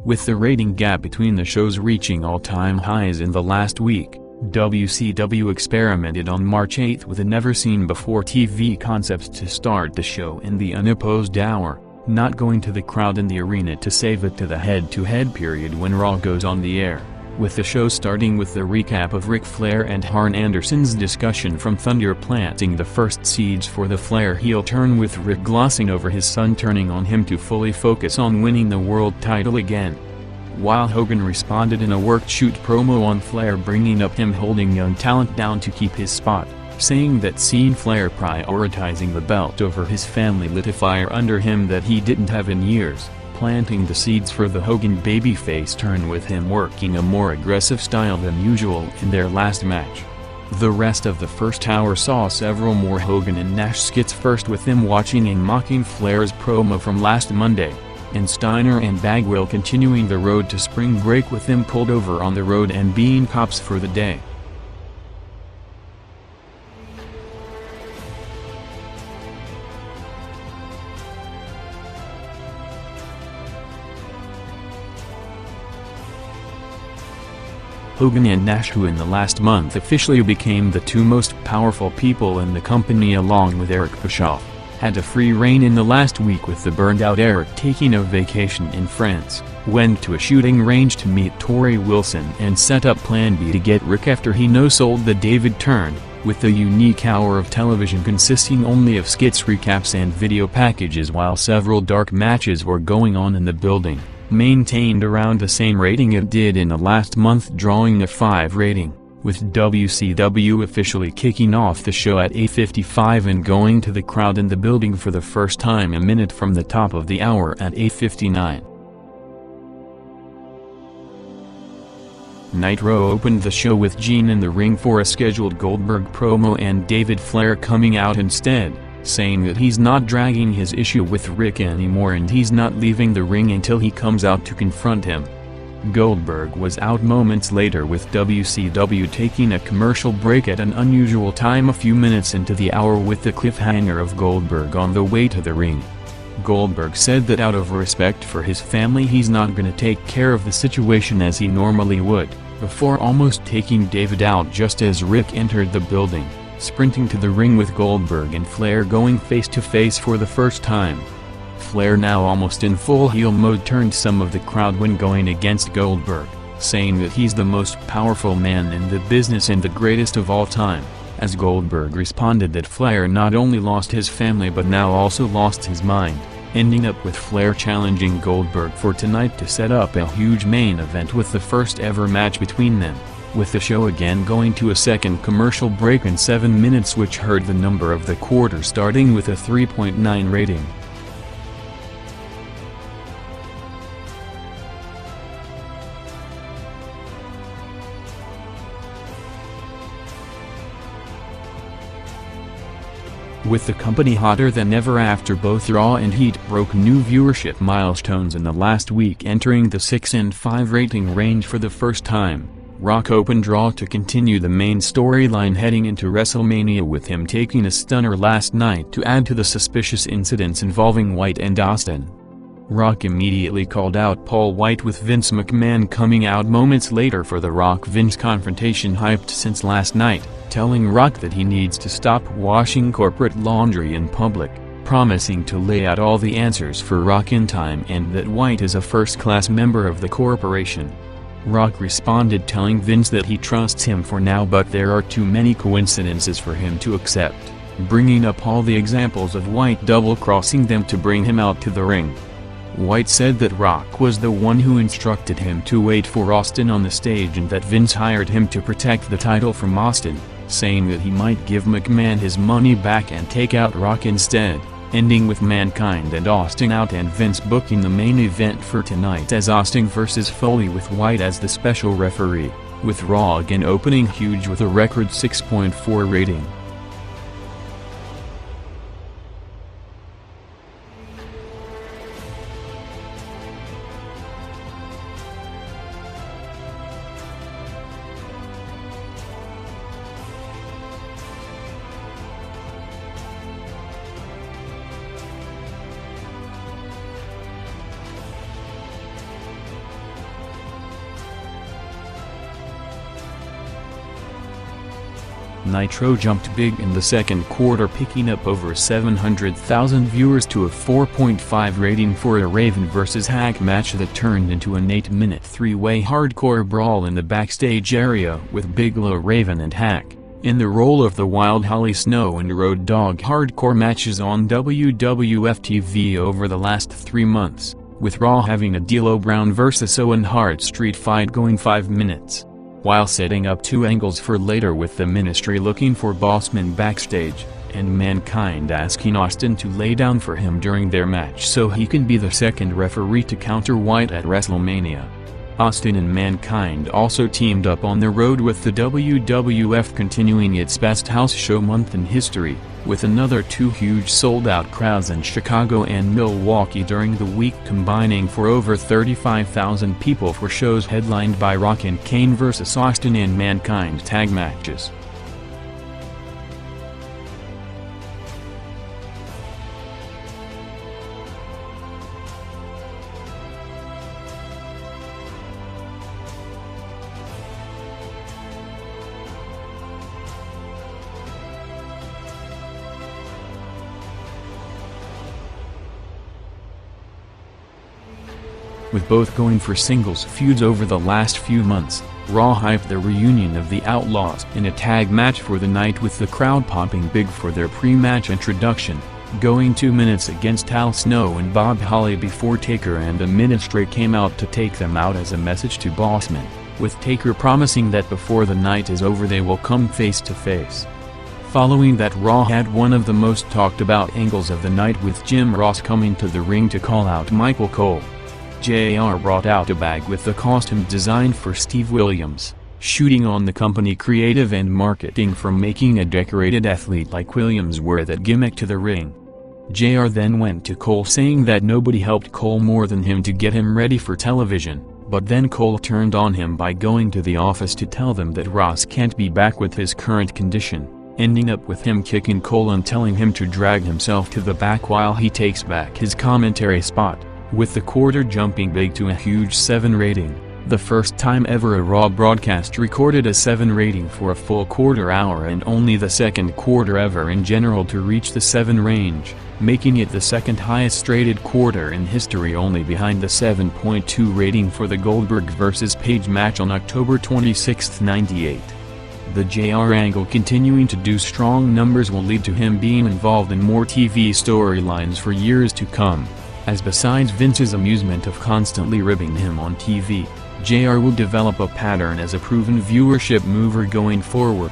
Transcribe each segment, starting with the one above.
With the rating gap between the shows reaching all-time highs in the last week, WCW experimented on March 8 with a never-seen-before TV concept to start the show in the unopposed hour, not going to the crowd in the arena to save it to the head-to-head period when Raw goes on the air, with the show starting with the recap of Ric Flair and Arn Anderson's discussion from Thunder planting the first seeds for the Flair heel turn, with Ric glossing over his son turning on him to fully focus on winning the world title again. While Hogan responded in a worked shoot promo on Flair, bringing up him holding young talent down to keep his spot, saying that seeing Flair prioritizing the belt over his family lit a fire under him that he didn't have in years, planting the seeds for the Hogan babyface turn, with him working a more aggressive style than usual in their last match. The rest of the first hour saw several more Hogan and Nash skits, first with him watching and mocking Flair's promo from last Monday, and Steiner and Bagwell continuing the road to spring break with him pulled over on the road and being cops for the day. Hogan and Nash, who in the last month officially became the two most powerful people in the company along with Eric Bischoff, had a free reign in the last week, with the burned-out Eric taking a vacation in France, went to a shooting range to meet Tori Wilson and set up Plan B to get Ric after he no-sold the David turn, with the unique hour of television consisting only of skits, recaps and video packages, while several dark matches were going on in the building, maintained around the same rating it did in the last month, drawing a 5 rating. With WCW officially kicking off the show at 8:55 and going to the crowd in the building for the first time a minute from the top of the hour at 8:59. Nitro opened the show with Gene in the ring for a scheduled Goldberg promo and David Flair coming out instead, saying that he's not dragging his issue with Ric anymore and he's not leaving the ring until he comes out to confront him. Goldberg was out moments later, with WCW taking a commercial break at an unusual time a few minutes into the hour, with the cliffhanger of Goldberg on the way to the ring. Goldberg said that out of respect for his family he's not gonna take care of the situation as he normally would, before almost taking David out just as Ric entered the building, sprinting to the ring with Goldberg and Flair going face to face for the first time. Flair, now almost in full heel mode, turned some of the crowd when going against Goldberg, saying that he's the most powerful man in the business and the greatest of all time, as Goldberg responded that Flair not only lost his family but now also lost his mind, ending up with Flair challenging Goldberg for tonight to set up a huge main event with the first ever match between them, with the show again going to a second commercial break in 7 minutes, which heard the number of the quarter starting with a 3.9 rating. With the company hotter than ever after both Raw and Heat broke new viewership milestones in the last week, entering the 6 and 5 rating range for the first time, Rock opened Raw to continue the main storyline heading into WrestleMania, with him taking a stunner last night to add to the suspicious incidents involving Wight and Austin. Rock immediately called out Paul Wight, with Vince McMahon coming out moments later for the Rock-Vince confrontation hyped since last night, telling Rock that he needs to stop washing corporate laundry in public, promising to lay out all the answers for Rock in time, and that Wight is a first-class member of the corporation. Rock responded telling Vince that he trusts him for now, but there are too many coincidences for him to accept, bringing up all the examples of Wight double-crossing them to bring him out to the ring. Wight said that Rock was the one who instructed him to wait for Austin on the stage and that Vince hired him to protect the title from Austin, saying that he might give McMahon his money back and take out Rock instead, ending with Mankind and Austin out and Vince booking the main event for tonight as Austin vs. Foley, with Wight as the special referee, with Raw again opening huge with a record 6.4 rating. Nitro jumped big in the second quarter, picking up over 700,000 viewers to a 4.5 rating for a Raven vs. Hack match that turned into an 8-minute three-way hardcore brawl in the backstage area with Bigelow, Raven and Hack in the role of the Wild Holly Snow and Road Dogg. Hardcore matches on WWF TV over the last 3 months, with Raw having a D'Lo Brown vs. Owen Hart street fight going 5 minutes, while setting up 2 angles for later with the Ministry looking for Bossman backstage, and Mankind asking Austin to lay down for him during their match so he can be the second referee to counter Wight at WrestleMania. Austin and Mankind also teamed up on the road with the WWF, continuing its best house show month in history, with another 2 huge sold-out crowds in Chicago and Milwaukee during the week, combining for over 35,000 people for shows headlined by Rock and Kane vs. Austin and Mankind tag matches. With both going for singles feuds over the last few months, Raw hyped the reunion of the Outlaws in a tag match for the night, with the crowd popping big for their pre-match introduction, going 2 minutes against Al Snow and Bob Holly before Taker and the Ministry came out to take them out as a message to Bossman, with Taker promising that before the night is over they will come face to face. Following that, Raw had one of the most talked about angles of the night, with Jim Ross coming to the ring to call out Michael Cole. JR brought out a bag with the costume designed for Steve Williams, shooting on the company creative and marketing for making a decorated athlete like Williams wear that gimmick to the ring. JR then went to Cole saying that nobody helped Cole more than him to get him ready for television, but then Cole turned on him by going to the office to tell them that Ross can't be back with his current condition, ending up with him kicking Cole and telling him to drag himself to the back while he takes back his commentary spot, with the quarter jumping big to a huge 7 rating, the first time ever a Raw broadcast recorded a 7 rating for a full quarter hour, and only the second quarter ever in general to reach the 7 range, making it the second highest rated quarter in history, only behind the 7.2 rating for the Goldberg vs. Page match on October 26, '98. The JR angle continuing to do strong numbers will lead to him being involved in more TV storylines for years to come, as besides Vince's amusement of constantly ribbing him on TV, JR will develop a pattern as a proven viewership mover going forward.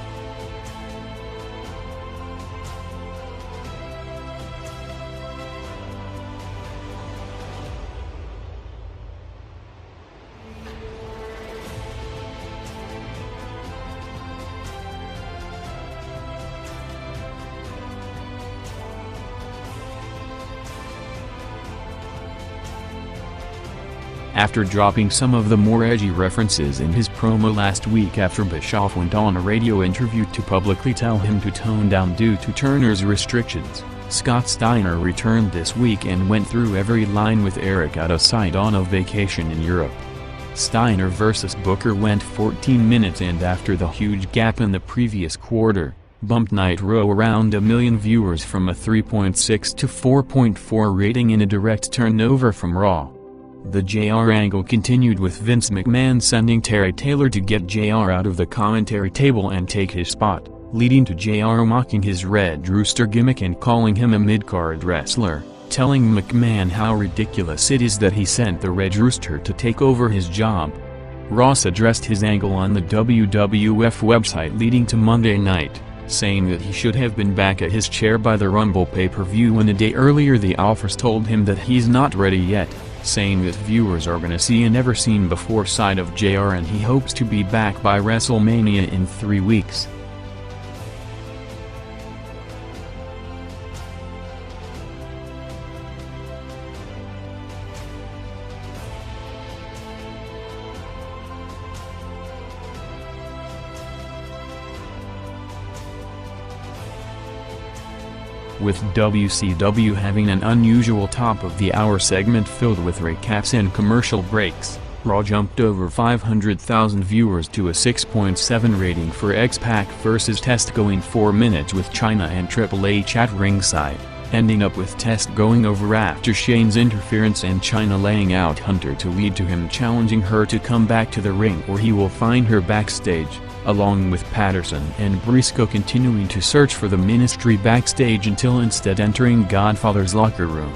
After dropping some of the more edgy references in his promo last week after Bischoff went on a radio interview to publicly tell him to tone down due to Turner's restrictions, Scott Steiner returned this week and went through every line with Eric out of sight on a vacation in Europe. Steiner vs. Booker went 14 minutes, and after the huge gap in the previous quarter, bumped Nitro around 1 million viewers from a 3.6 to 4.4 rating in a direct turnover from Raw. The JR angle continued with Vince McMahon sending Terry Taylor to get JR out of the commentary table and take his spot, leading to JR mocking his Red Rooster gimmick and calling him a mid-card wrestler, telling McMahon how ridiculous it is that he sent the Red Rooster to take over his job. Ross addressed his angle on the WWF website leading to Monday night, saying that he should have been back at his chair by the Rumble pay-per-view when a day earlier the Alphas told him that he's not ready yet, saying that viewers are gonna see a never-seen-before side of JR and he hopes to be back by WrestleMania in 3 weeks. With WCW having an unusual top-of-the-hour segment filled with recaps and commercial breaks, Raw jumped over 500,000 viewers to a 6.7 rating for X-Pac vs. Test, going 4 minutes with Chyna and Triple H at ringside, ending up with Test going over after Shane's interference and Chyna laying out Hunter to lead to him challenging her to come back to the ring where he will find her backstage, along with Patterson and Brisco continuing to search for the Ministry backstage until instead entering Godfather's locker room.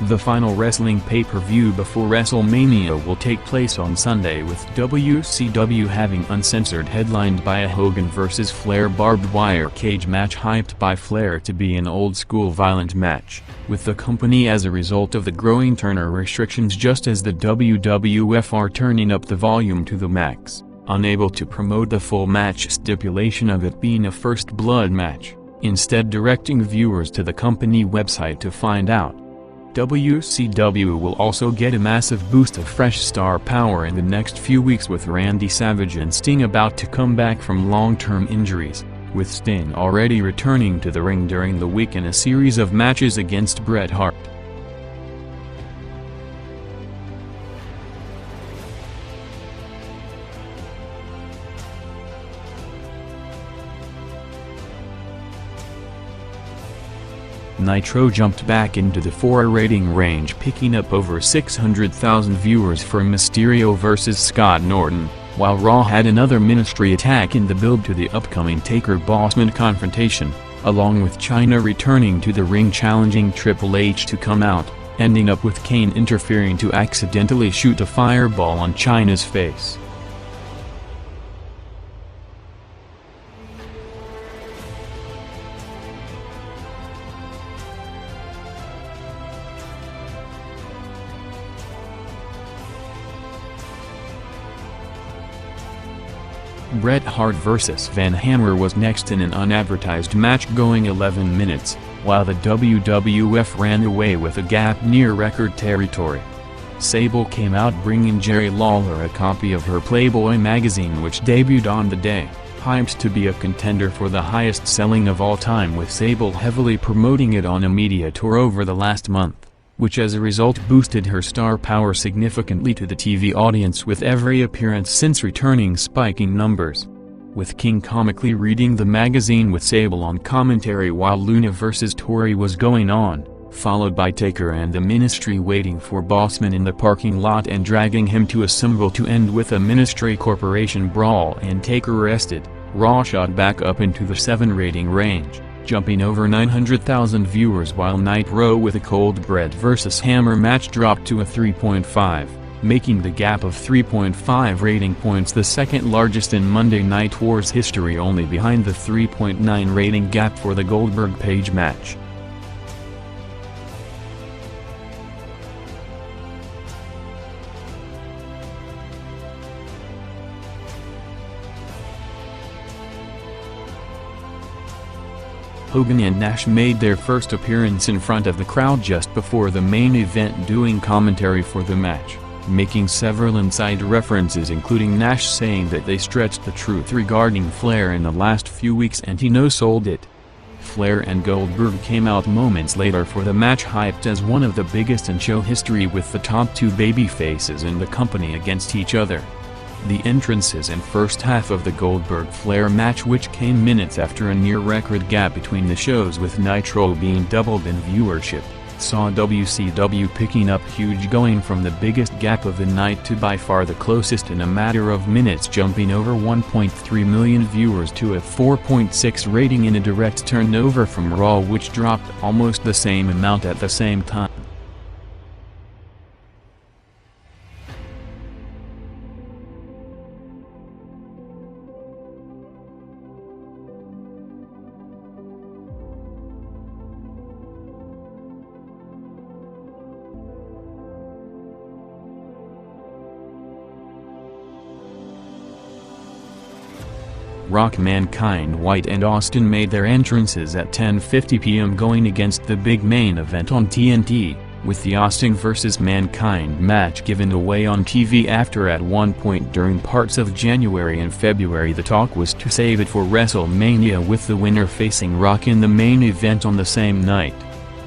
The final wrestling pay-per-view before WrestleMania will take place on Sunday, with WCW having Uncensored headlined by a Hogan vs. Flair barbed wire cage match hyped by Flair to be an old-school violent match, with the company as a result of the growing Turner restrictions just as the WWF are turning up the volume to the max, unable to promote the full match stipulation of it being a first blood match, instead directing viewers to the company website to find out. WCW will also get a massive boost of fresh star power in the next few weeks, with Randy Savage and Sting about to come back from long-term injuries, with Sting already returning to the ring during the week in a series of matches against Bret Hart. Nitro jumped back into the 4 rating range, picking up over 600,000 viewers for Mysterio vs. Scott Norton, while Raw had another Ministry attack in the build to the upcoming Taker-Bossman confrontation, along with Chyna returning to the ring challenging Triple H to come out, ending up with Kane interfering to accidentally shoot a fireball on Chyna's face. Bret Hart vs. Van Hammer was next in an unadvertised match going 11 minutes, while the WWF ran away with a gap near record territory. Sable came out bringing Jerry Lawler a copy of her Playboy magazine, which debuted on the day, hyped to be a contender for the highest selling of all time, with Sable heavily promoting it on a media tour over the last month, which as a result boosted her star power significantly to the TV audience, with every appearance since returning spiking numbers. With King comically reading the magazine with Sable on commentary while Luna vs. Tori was going on, followed by Taker and the Ministry waiting for Bossman in the parking lot and dragging him to a symbol to end with a Ministry Corporation brawl and Taker arrested. Raw shot back up into the 7 rating range, jumping over 900,000 viewers, while Nitro with a Goldberg vs. Hammer match dropped to a 3.5, making the gap of 3.5 rating points the second largest in Monday Night War's history, only behind the 3.9 rating gap for the Goldberg-Page match. Hogan and Nash made their first appearance in front of the crowd just before the main event, doing commentary for the match, making several inside references, including Nash saying that they stretched the truth regarding Flair in the last few weeks and he no-sold it. Flair and Goldberg came out moments later for the match, hyped as one of the biggest in show history, with the top 2 babyfaces in the company against each other. The entrances and first half of the Goldberg-Flair match, which came minutes after a near-record gap between the shows with Nitro being doubled in viewership, saw WCW picking up huge, going from the biggest gap of the night to by far the closest in a matter of minutes, jumping over 1.3 million viewers to a 4.6 rating in a direct turnover from Raw, which dropped almost the same amount at the same time. Rock, Mankind, Wight and Austin made their entrances at 10:50 p.m. going against the big main event on TNT, with the Austin vs. Mankind match given away on TV after at one point during parts of January and February the talk was to save it for WrestleMania, with the winner facing Rock in the main event on the same night.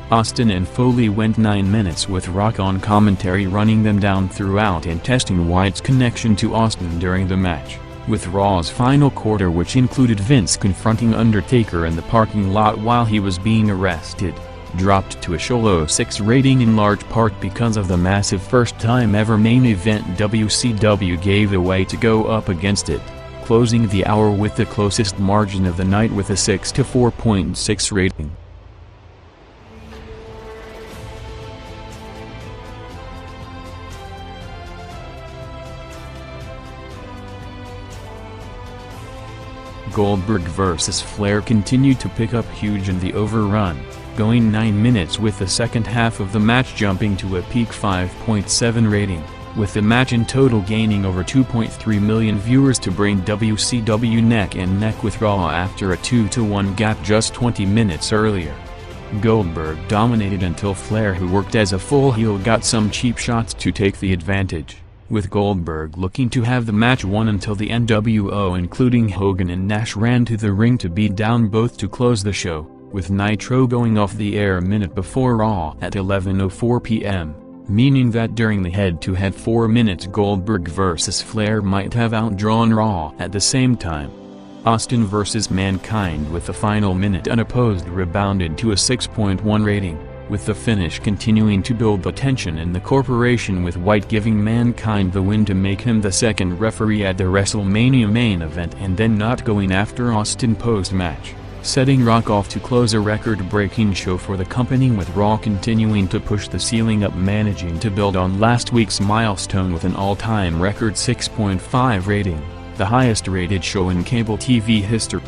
Austin and Foley went 9 minutes with Rock on commentary running them down throughout and testing Wight's connection to Austin during the match, with Raw's final quarter, which included Vince confronting Undertaker in the parking lot while he was being arrested, dropped to a shallow 6 rating in large part because of the massive first-time ever main event WCW gave away to go up against it, closing the hour with the closest margin of the night with a 6 to 4.6 rating. Goldberg vs. Flair continued to pick up huge in the overrun, going 9 minutes with the second half of the match jumping to a peak 5.7 rating, with the match in total gaining over 2.3 million viewers to bring WCW neck and neck with Raw after a 2-1 gap just 20 minutes earlier. Goldberg dominated until Flair, who worked as a full heel, got some cheap shots to take the advantage, with Goldberg looking to have the match won until the NWO including Hogan and Nash ran to the ring to beat down both to close the show, with Nitro going off the air a minute before Raw at 11:04 p.m., meaning that during the head-to-head 4 minutes Goldberg vs. Flair might have outdrawn Raw at the same time. Austin vs. Mankind with the final minute unopposed rebounded to a 6.1 rating, with the finish continuing to build the tension in the corporation, with Wight giving Mankind the win to make him the second referee at the WrestleMania main event and then not going after Austin post-match, setting Rock off to close a record-breaking show for the company, with Raw continuing to push the ceiling up, managing to build on last week's milestone with an all-time record 6.5 rating, the highest rated show in cable TV history.